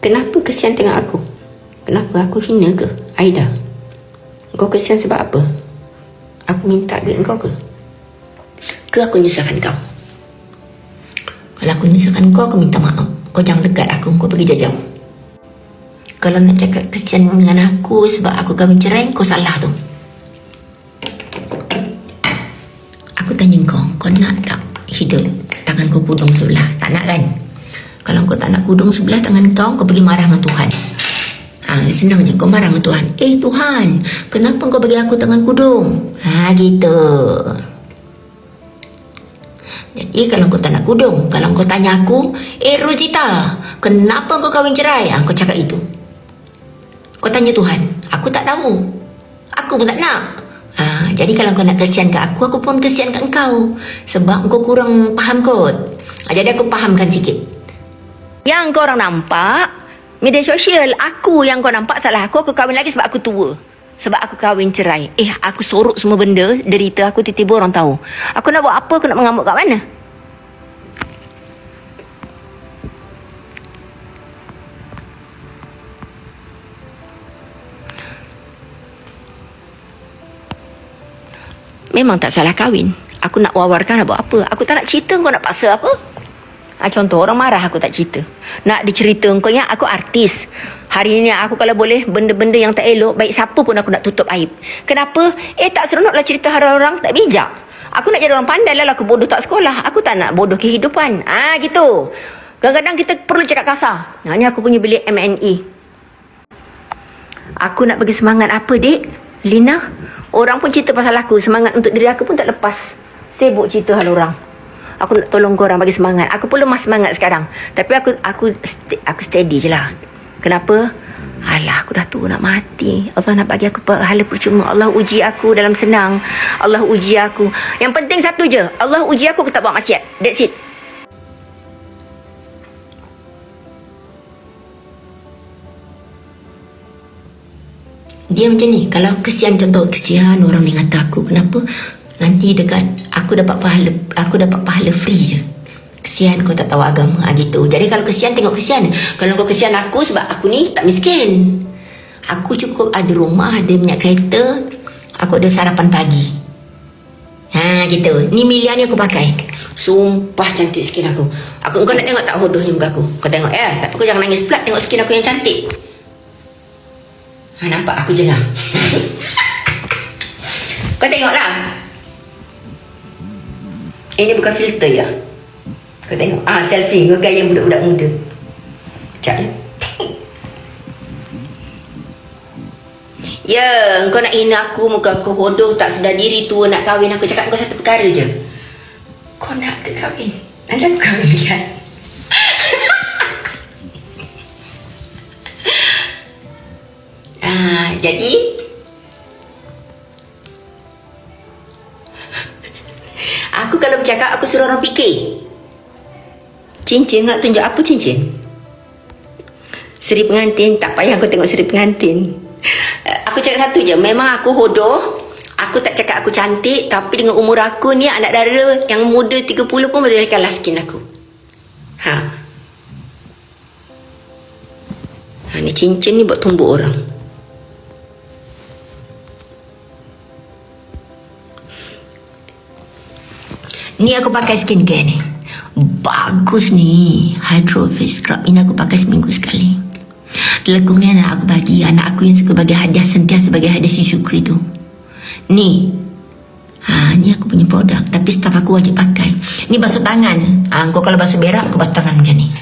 Kenapa kesian tengok aku? Kenapa aku hina ke? Aida, kau kesian sebab apa? Aku minta duit kau ke? Ke aku nyusahkan kau? Kalau aku nyusahkan kau, aku minta maaf. Kau jangan dekat aku, kau pergi jauh-jauh. Kalau nak cakap kesian dengan aku sebab aku kahwin cerai, kau salah tu. Aku tanya kau nak tak hidup tangan kau kudung sebelah? Tak nak kan? Kalau kau tak nak kudung sebelah tangan kau pergi marah dengan Tuhan. Senang je, kau marah dengan Tuhan. Tuhan, kenapa kau bagi aku tangan kudung? Gitu. Jadi kalau kau tak nak kudung, kalau kau tanya aku, Rosita, kenapa kau kahwin cerai? Kau cakap itu. Kau tanya Tuhan, aku tak tahu. Aku pun tak nak. Jadi kalau kau nak kesian kat aku pun kesian kat engkau. Sebab kau kurang faham kot. Jadi aku fahamkan sikit. Yang kau orang nampak, media sosial, aku yang kau nampak salah aku kahwin lagi sebab aku tua. Sebab aku kahwin cerai. Aku sorok semua benda, derita aku tiba-tiba orang tahu. Aku nak buat apa, aku nak mengamuk kat mana? Memang tak salah kahwin. Aku nak wawarkan nak buat apa? Aku tak nak cerita, kau nak paksa apa? Contoh orang marah aku tak cerita. Nak dicerita kau yang aku artis. Hari ni aku kalau boleh benda-benda yang tak elok, baik siapa pun aku nak tutup aib. Kenapa? Tak seronoklah cerita orang tak bijak. Aku nak jadi orang pandai lah, aku bodoh tak sekolah. Aku tak nak bodoh kehidupan. Gitu. Kadang-kadang kita perlu cakap kasar. Ni aku punya bilik MNE. Aku nak bagi semangat apa, Dek? Lina, orang pun cerita pasal aku. Semangat untuk diri aku pun tak lepas. Sibuk cerita hal orang. Aku nak tolong korang bagi semangat. Aku pun lemah semangat sekarang. Tapi aku steady je lah. Kenapa? Alah, aku dah tua nak mati. Allah nak bagi aku pahala percuma. Allah uji aku dalam senang. Allah uji aku. Yang penting satu je. Allah uji aku tak buat maksiat. That's it. Dia macam ni. Kalau kesian, contoh kesian orang ni kata aku, kenapa nanti dekat aku dapat pahala free je. Kesian kau tak tahu agama, gitu. Jadi kalau kesian, tengok kesian. Kalau kau kesian aku sebab aku ni tak miskin. Aku cukup ada rumah, ada minyak kereta, aku ada sarapan pagi. Gitu. Ni milian ni aku pakai. Sumpah cantik skin aku. Kau nak tengok tak hodohnya muka aku? Kau tengok tapi kau jangan nangis pula tengok skin aku yang cantik. Nampak aku jengah. Kau tengoklah. Ini bukan filter ya. Kau tengok. Selfie. Kau gaya budak-budak muda. Sekejap ya. Ya, kau nak hina aku, muka aku hodoh, tak sedar diri, tua nak kahwin. Aku cakap kau satu perkara je. Kau nak ke kahwin? Nanti aku kahwin kan? Jadi aku kalau bercakap, aku suruh orang fikir. Cincin nak tunjuk apa cincin? Seri pengantin, tak payah kau tengok seri pengantin. Aku cakap satu je, memang aku hodoh. Aku tak cakap aku cantik, tapi dengan umur aku ni, anak dara yang muda 30 pun boleh kalah skin aku. Ni cincin ni buat tumbuk orang. Ni aku pakai skincare ni. Bagus ni. Hydro Face Scrub. Ini aku pakai seminggu sekali. Telekung ni anak aku bagi. Anak aku yang suka bagi hadiah, sentiasa bagi hadiah si Syukri tu. Ni. Ni aku punya produk. Tapi staff aku wajib pakai. Ni basuh tangan. Kau kalau basuh berak, kau basuh tangan macam ni.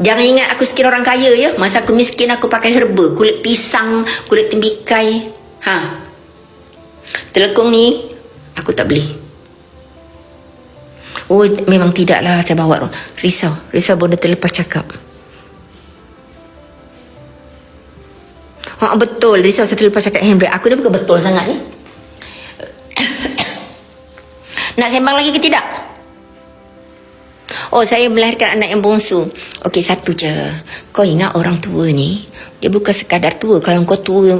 Jangan ingat aku skin orang kaya ya. Masa aku miskin, aku pakai herba. Kulit pisang, kulit tembikai. Telekung ni aku tak beli. Memang tidaklah saya bawa. Risau benda terlepas cakap. Betul, risau saya terlepas cakap handbrake. Aku ni bukan betul sangat ni. Nak sembang lagi ke tidak? Saya melahirkan anak yang bongsu. Okey, satu je. Kau ingat orang tua ni, dia bukan sekadar tua. Kalau kau tua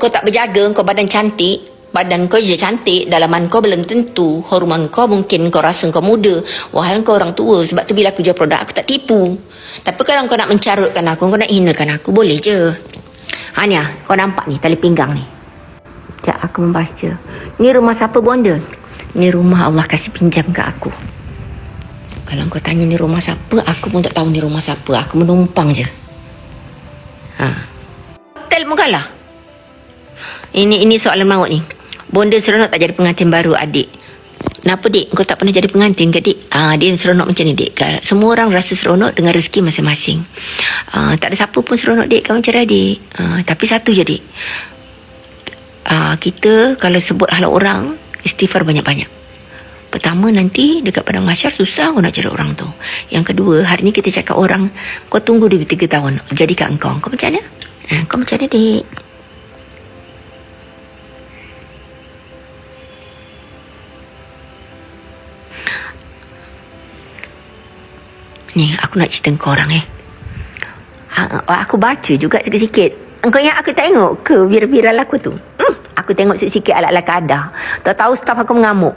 kau tak berjaga, kau badan cantik, Badan kau je cantik, dalaman kau belum tentu, hormon kau mungkin kau rasa kau muda, wahal kau orang tua. Sebab tu bila aku jual produk, aku tak tipu. Tapi kalau kau nak mencarutkan aku, kau nak hinakan aku, boleh je. Ni kau nampak ni, tali pinggang ni. Sekejap aku membaca. Ni rumah siapa bonda? Ni rumah Allah kasih pinjam ke aku. Kalau kau tanya ni rumah siapa, aku pun tak tahu ni rumah siapa. Aku menumpang je. Hotel Mugalah. Ini soalan maut ni. Bonda seronok tak jadi pengantin baru adik? Kenapa dik? Kau tak pernah jadi pengantin ke dik? Dia seronok macam ni dik. Semua orang rasa seronok dengan rezeki masing-masing. Tak ada siapa pun seronok dik kau cerai dik. Tapi satu je dik. Kita kalau sebut hal orang, istighfar banyak-banyak. Pertama nanti dekat padang mahsyar susah kau nak cari orang tu. Yang kedua, hari ni kita cakap orang, kau tunggu dia 3 tahun jadi kat engkau. Kau macam mana? Kau macam mana dik? Ni aku nak cerita kau orang aku baca juga sikit-sikit. Engkau yang aku tengok ke viral aku tu? Aku tengok sikit-sikit ala-ala kadah. Tahu-tahu staf aku mengamuk.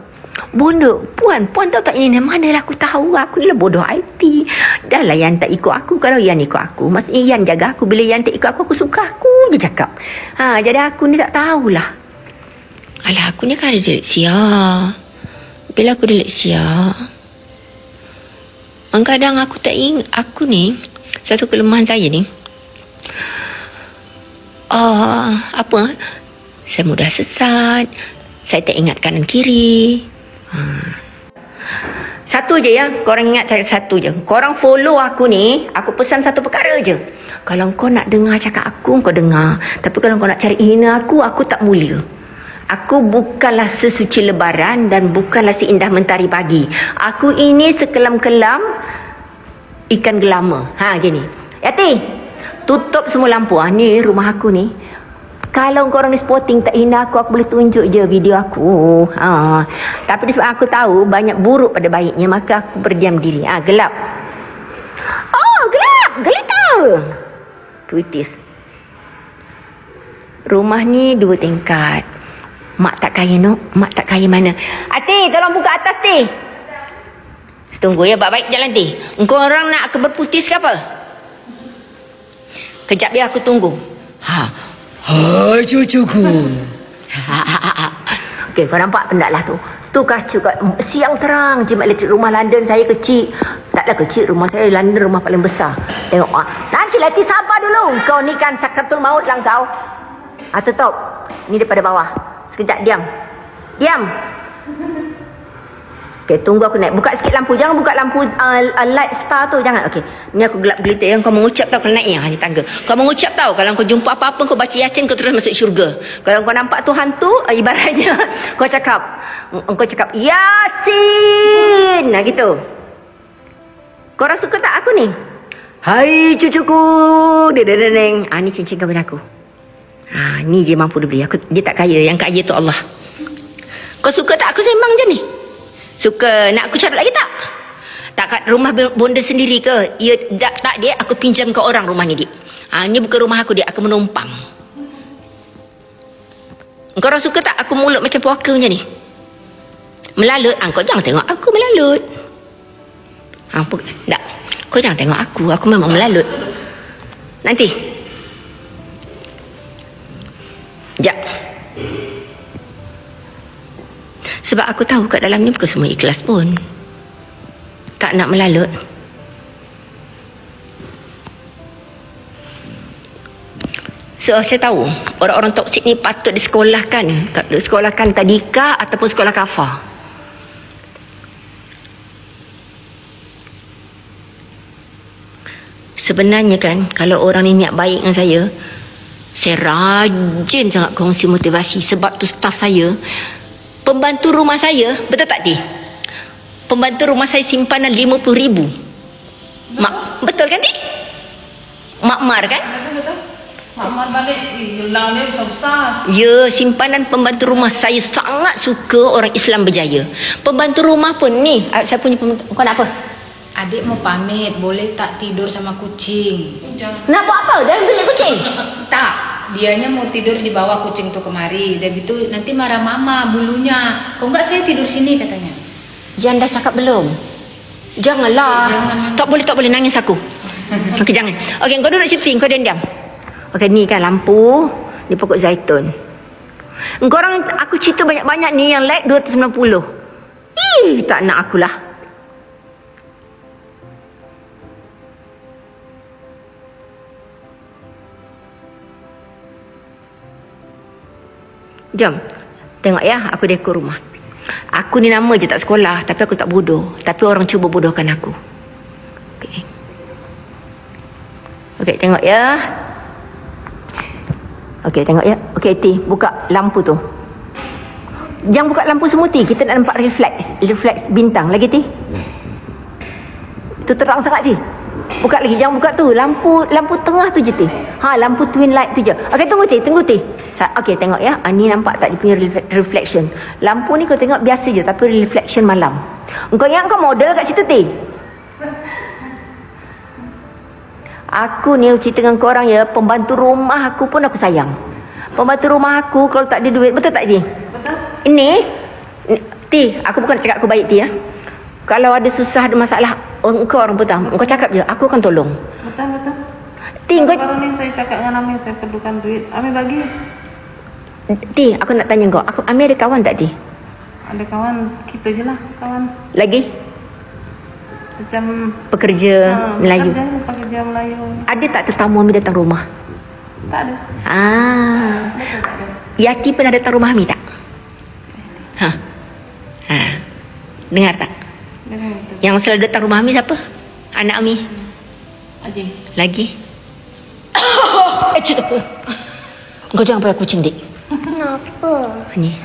Bonda, puan tahu tak ini manalah aku tahu. Aku ni lah bodoh IT. Dah lah Yan tak ikut aku. Kalau Yan ikut aku, maksudnya Yan jaga aku. Bila Yan tak ikut aku suka aku je cakap. Jadi aku ni tak tahulah. Alah, aku ni kan ada dyslexia. Bila aku dyslexia, kadang aku tak ingat. Aku ni, satu kelemahan saya ni, saya mudah sesat. Saya tak ingat kanan kiri. Satu je ya, korang ingat saya satu je. Korang follow aku ni, aku pesan satu perkara je. Kalau kau nak dengar cakap aku, kau dengar. Tapi kalau kau nak cari hina aku tak mulia. Aku bukanlah sesuci lebaran dan bukanlah seindah mentari pagi. Aku ini sekelam-kelam ikan gelama. Gini. Yati, tutup semua lampu. Ni rumah aku ni. Kalau korang ni spotting tak hina aku boleh tunjuk je video aku. Tapi sebab aku tahu banyak buruk pada baiknya, maka aku berdiam diri. Gelap. Gelap. Gelita. Puitis. Rumah ni 2 tingkat. Mak tak kaya Mak tak kaya mana? Ati, tolong buka atas Ti. Tunggu ya, baik-baik jalan Ti. Engkau orang nak aku berputis ke apa? Kejap biar aku tunggu. Hai cucuku. Okey, kau nampak pendak lah tu. Tu kaca kat siang terang je elektrik rumah London saya kecil. Taklah kecil, rumah saya London rumah paling besar. Tengok nanti Lati sabar dulu. Kau ni kan sakratul maut lah kau. Tutup. Ni daripada bawah. Sekejap, diam. Okey, tunggu aku naik. Buka sikit lampu. Jangan buka lampu light star tu. Jangan. Okey. Ni aku gelap gelita. Yang kau mengucap tau kalau naik ni tangga. Kau mengucap tau. Kalau kau jumpa apa-apa, kau baca Yasin, kau terus masuk syurga. Kalau kau nampak tu hantu, ibaratnya kau cakap Yasin. Gitu. Kau orang suka tak aku ni? Hai cucuku. Dedeng. Ni cincin kahwin aku. Ni dia mampu dia beli. Dia tak kaya. Yang kaya tu Allah. Kau suka tak aku sembang je ni? Suka nak aku carut lagi tak? Tak kat rumah bonda sendiri ke? Ya, tak dia. Aku pinjam ke orang rumah ni dik. Ni bukan rumah aku dik. Aku menumpang. Kau orang suka tak aku mulut macam puaka macam ni? Melalut. Kau jangan tengok aku melalut. Tak. Kau jangan tengok aku. Aku memang melalut. Nanti. Sekejap. Sebab aku tahu kat dalam ni bukan semua ikhlas pun. Tak nak melalut. So, saya tahu orang-orang toksik ni patut disekolahkan. Disekolahkan tadika ataupun sekolah kafah. Sebenarnya kan, kalau orang ni niat baik dengan saya rajin sangat kongsi motivasi. Sebab tu staf saya, pembantu rumah saya, betul tak Ti? Pembantu rumah saya simpanan 50,000. Betul kan Ti? Makmar kan? Betul. Makmar balik gelang dia besar-besar. Ya, simpanan pembantu rumah saya sangat suka orang Islam berjaya. Pembantu rumah pun ni, saya punya pembantu. Kau nak apa? Adik mau pamit, boleh tak tidur sama kucing? Nak buat apa? Jangan beli kucing. Tak. dianya mau tidur di bawah kucing tuh kemari. Dan itu nanti marah mama bulunya. Kok enggak saya tidur sini katanya. Jan dah cakap belum? Janganlah. Tak boleh nangis aku. Okey, jangan. Okey, kau duduk situ, kau diam. Okey, ni kan lampu di pokok zaitun. Engkau orang aku cerita banyak-banyak ni yang like 290. Tak nak akulah. Jom. Tengok ya, aku dekor rumah. Aku ni nama je tak sekolah, tapi aku tak bodoh. Tapi orang cuba bodohkan aku. Okey. Okey, tengok ya. Okey, tengok ya. Okey, Ti, buka lampu tu. Jangan buka lampu semua, Ti. Kita nak nampak refleks bintang. Lagi, Ti. Itu terang sangat, Ti. Buka lagi, jangan buka tu. Lampu tengah tu je, Ti. Lampu twin light tu je. Okey, tunggu, Ti. Okey, tengok ya. Ni nampak tak dia punya reflection. Lampu ni kau tengok biasa je, tapi reflection malam. Kau ingat kau model kat situ, Ti? Aku ni cerita dengan korang ya, pembantu rumah aku pun aku sayang. Pembantu rumah aku kalau tak ada duit, betul tak, Ti? Betul. Ini, Ti, aku bukan cakap aku baik, Ti ya. Kalau ada susah, ada masalah, engkau orang pertama, engkau cakap je, aku akan tolong. Betul. Ti, Baru ni saya cakap dengan Ami, saya perlukan duit. Ami bagi. Ti, aku nak tanya kau, Ami ada kawan tak, Ti? Ada kawan, kita je lah kawan. Lagi? Macam Pekerja Melayu. Pekerja Melayu. Ada tak tetamu Ami datang rumah? Tak ada. Betul, tak ada. Yati pernah datang rumah Ami tak? Dengar tak? Betul. Yang selalu datang rumah Ami siapa? Anak Ami? Ajing. Lagi? Kau jangan pakai kucing, Dik. Kenapa? Ni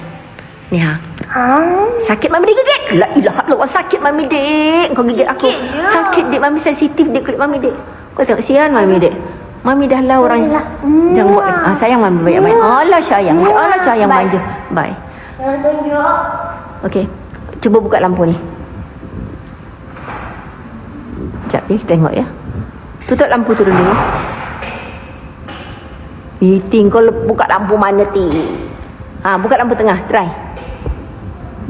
sakit Mami Dik gigit. La ilaha illallah, sakit Mami Dik. Kau gigit aku. Sakit, Dik. Mami sensitif, Dik, kulit Mami Dik. Kau tengok sian Mami Dik. Mami dah lah orang. Jangan buat. Sayang Mami banyak-banyak. Alah sayang. Alah sayang manja. Bye. Tunjuk. Okey. Cuba buka lampu ni. Sekejap ni tengok ya. Tutup lampu tu dulu. Ting, kau buka lampu mana, Ti? Buka lampu tengah, try.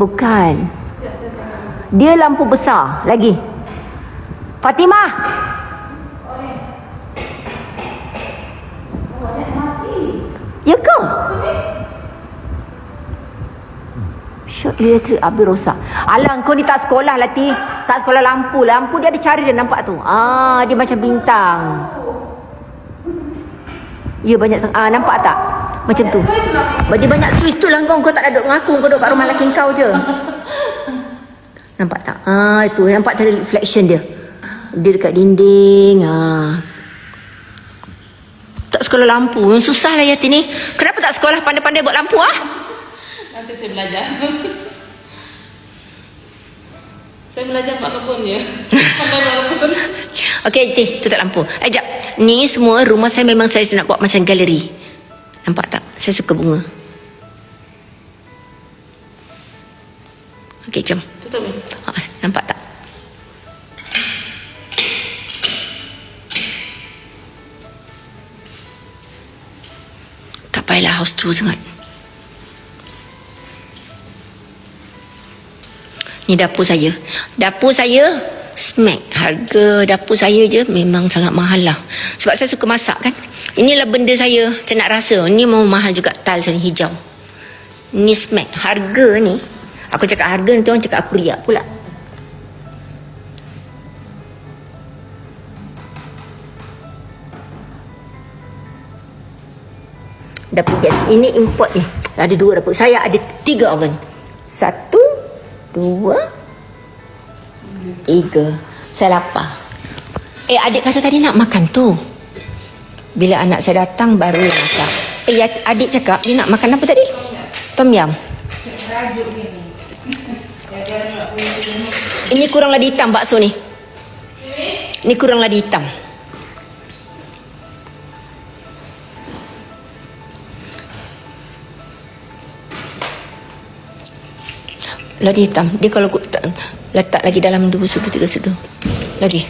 Bukan. Dia lampu besar lagi. Fatimah. Ya ke? Syok elektrik habis rosak. Alah, kau ni tak sekolah lah, Ti. Tak sekolah lampu. Lampu dia ada cari dia nampak tu. Dia macam bintang. Ya banyak. Nampak tak? Macam tu. Dia banyak twist tu lah kau. Kau tak ada duduk dengan aku. Kau duduk kat rumah lelaki kau je. Nampak tak? Itu. Nampak tadi reflection dia. Dia dekat dinding. Tak sekolah lampu. Yang susah lah Yati ni. Kenapa tak sekolah pandai-pandai buat lampu Nanti saya belajar. Saya belajar buat kebun je. Sampai buat kebun. Okey, Ti, tutup lampu. Sekejap. Ni semua rumah saya memang saya nak buat macam galeri. Nampak tak? Saya suka bunga. Okey, jom. Tutup ni. Nampak tak? Tak payahlah house tu sangat. Ni dapur saya. Dapur saya smack. Harga dapur saya je memang sangat mahal lah. Sebab saya suka masak kan. Inilah benda saya nak rasa. Ni memang mahal juga, tiles ni hijau. Ni smack. Harga ni, aku cakap harga ni, orang cakap aku riak pula. Dapur gas. Ini import ni. Ada 2 dapur. Saya ada 3 oven. 1, 2, 3. Saya lapar. Adik kata tadi nak makan tu. Bila anak saya datang baru dia masak. Adik cakap dia nak makan apa tadi? Tom yum. Ini kurang ladi hitam bakso ni. Ini kurang ladi hitam. Ladi hitam. Dia kalau letak lagi dalam 2 sudu 3 sudu. Lagi.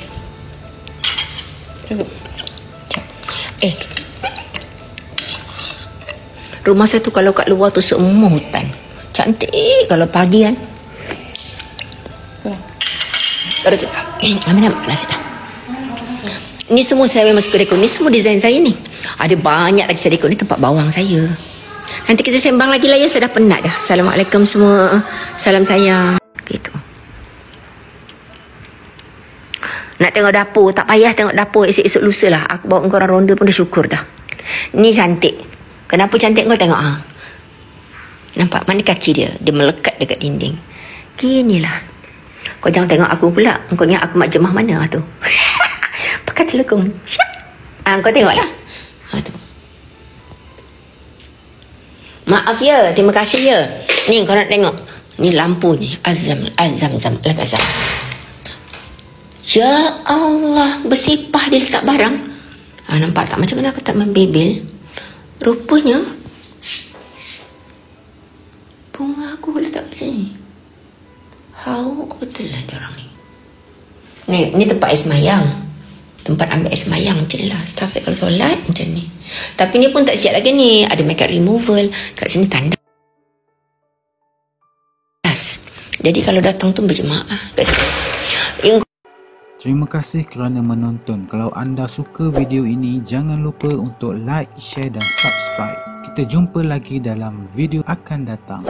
Rumah saya tu kalau kat luar tu semua hutan. Cantik kalau pagi kan. Baru cakap, Amin nasi dah. Ni semua saya memang suka dekor. Ni semua design saya ni. Ada banyak lagi saya dekor. Ni tempat bawang saya. Nanti kita sembang lagi lah ya. Saya dah penat dah. Assalamualaikum semua. Salam sayang. Gitu. Nak tengok dapur, tak payah tengok dapur esok-esok lusa lah. Aku bawa korang ronda pun dah syukur dah. Ni cantik. Kenapa cantik kau tengok ah? Nampak mana kaki dia? Dia melekat dekat dinding. Ginilah. Kau jangan tengok aku pula. Kau ingat aku mak jemah mana tu? Pakai telekung. Kau tengoklah. Tu. Maaf ya, terima kasih ya. Ni kau nak tengok. Ni lampu ni. Azam. Ya Allah, bersepah dia letak barang. Nampak tak macam mana aku tak membebel? Rupanya bunga aku letak kat sini. Hauk betul lah diorang ni. Ni tempat air semayang. Tempat ambil air semayang macam lah. Staff kalau solat macam ni. Tapi ni pun tak siap lagi ni. Ada makeup removal. Kat sini tanda. Jadi kalau datang tu berjemaah kat sini. Terima kasih kerana menonton. Kalau anda suka video ini, jangan lupa untuk like, share dan subscribe. Kita jumpa lagi dalam video akan datang.